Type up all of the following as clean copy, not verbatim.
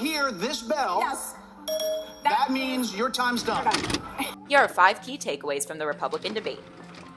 hear this bell, yes, that means your time's done. Here are 5 key takeaways from the Republican debate.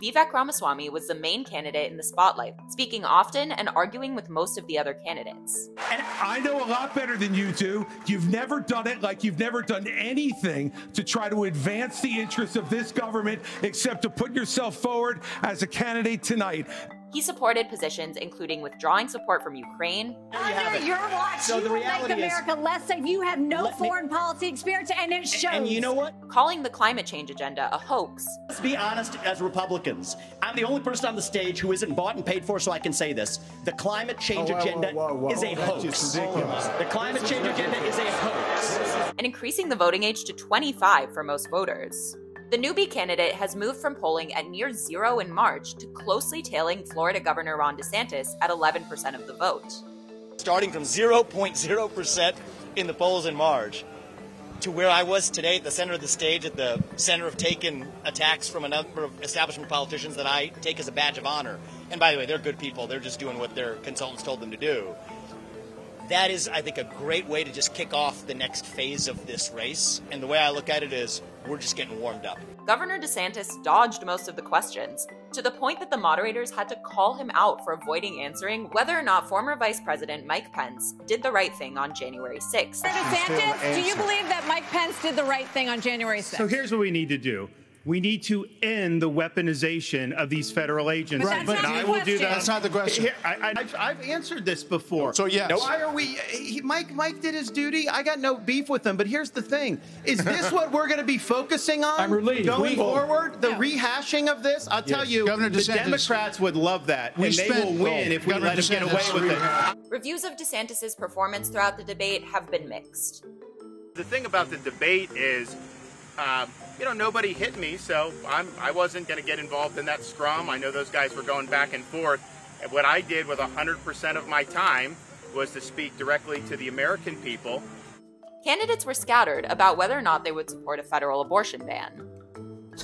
Vivek Ramaswamy was the main candidate in the spotlight, speaking often and arguing with most of the other candidates. And I know a lot better than you do. You've never done it, like you've never done anything to try to advance the interests of this government except to put yourself forward as a candidate tonight. He supported positions including withdrawing support from Ukraine. Under your watch, so you will make America less safe. You have no foreign policy experience, and it shows. And you know what? Calling the climate change agenda a hoax. Let's be honest as Republicans. I'm the only person on the stage who isn't bought and paid for, so I can say this. The climate change agenda is a hoax. The climate change agenda is a hoax. And increasing the voting age to 25 for most voters. The newbie candidate has moved from polling at near zero in March to closely tailing Florida Governor Ron DeSantis at 11% of the vote. Starting from 0.0% in the polls in March to where I was today at the center of the stage, at the center of taking attacks from a number of establishment politicians that I take as a badge of honor. And by the way, they're good people. They're just doing what their consultants told them to do. That is, I think, a great way to just kick off the next phase of this race. And the way I look at it is, we're just getting warmed up. Governor DeSantis dodged most of the questions, to the point that the moderators had to call him out for avoiding answering whether or not former Vice President Mike Pence did the right thing on January 6th. DeSantis, do you believe that Mike Pence did the right thing on January 6th? So here's what we need to do. We need to end the weaponization of these federal agents. But that's not I the will do that. That's not the question. Here, I've answered this before. So yes. Why are we? Mike did his duty. I got no beef with him. But here's the thing: is this what we're going to be focusing on I'm relieved. going forward? The rehashing of this. I'll tell you, Governor the DeSantis, Democrats would love that, and they will win if we let them get away with it. Reviews of DeSantis' performance throughout the debate have been mixed. The thing about the debate is, nobody hit me, so I wasn't going to get involved in that scrum. I know those guys were going back and forth. And what I did with 100% of my time was to speak directly to the American people. Candidates were scattered about whether or not they would support a federal abortion ban.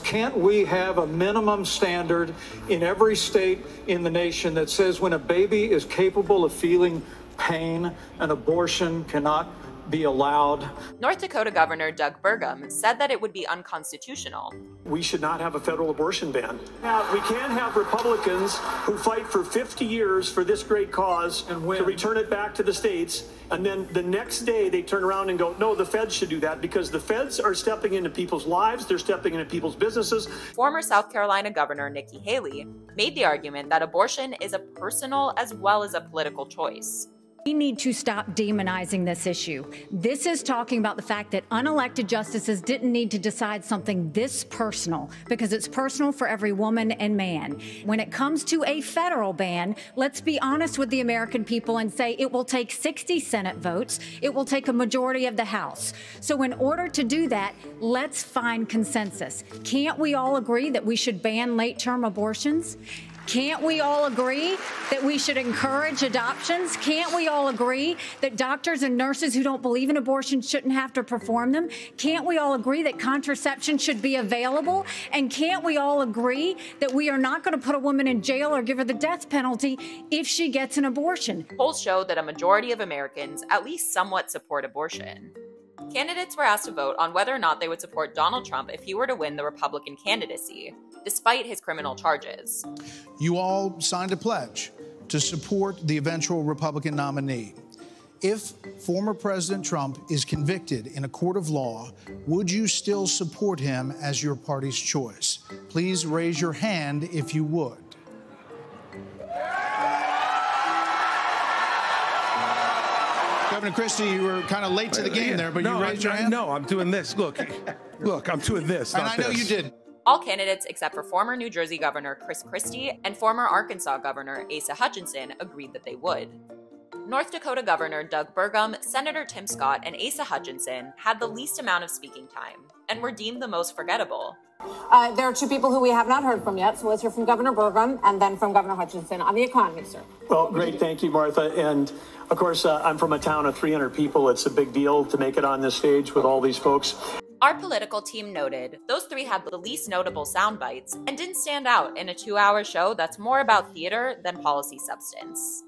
Can't we have a minimum standard in every state in the nation that says when a baby is capable of feeling pain, an abortion cannot be allowed? North Dakota Governor Doug Burgum said that it would be unconstitutional. We should not have a federal abortion ban. Now, we can't have Republicans who fight for 50 years for this great cause and to return it back to the states, and then the next day they turn around and go, no, the feds should do that, because the feds are stepping into people's lives, they're stepping into people's businesses. Former South Carolina Governor Nikki Haley made the argument that abortion is a personal as well as a political choice. We need to stop demonizing this issue. This is talking about the fact that unelected justices didn't need to decide something this personal, because it's personal for every woman and man. When it comes to a federal ban, let's be honest with the American people and say it will take 60 Senate votes. It will take a majority of the House. So in order to do that, let's find consensus. Can't we all agree that we should ban late-term abortions? Can't we all agree that we should encourage adoptions? Can't we all agree that doctors and nurses who don't believe in abortion shouldn't have to perform them? Can't we all agree that contraception should be available? And can't we all agree that we are not going to put a woman in jail or give her the death penalty if she gets an abortion? Polls show that a majority of Americans at least somewhat support abortion. Candidates were asked to vote on whether or not they would support Donald Trump if he were to win the Republican candidacy, despite his criminal charges. You all signed a pledge to support the eventual Republican nominee. If former President Trump is convicted in a court of law, would you still support him as your party's choice? Please raise your hand if you would. Governor Christie, you were kind of late to the game there, but you raised your hand? No, I'm doing this. Look, I'm doing this. And I know you did. All candidates except for former New Jersey Governor Chris Christie and former Arkansas Governor Asa Hutchinson agreed that they would. North Dakota Governor Doug Burgum, Senator Tim Scott, and Asa Hutchinson had the least amount of speaking time and were deemed the most forgettable. There are two people who we have not heard from yet, so let's hear from Governor Burgum and then from Governor Hutchinson on the economy, sir. Well, great. Thank you, Martha. And of course, I'm from a town of 300 people. It's a big deal to make it on this stage with all these folks. Our political team noted those three had the least notable sound bites and didn't stand out in a 2-hour show that's more about theater than policy substance.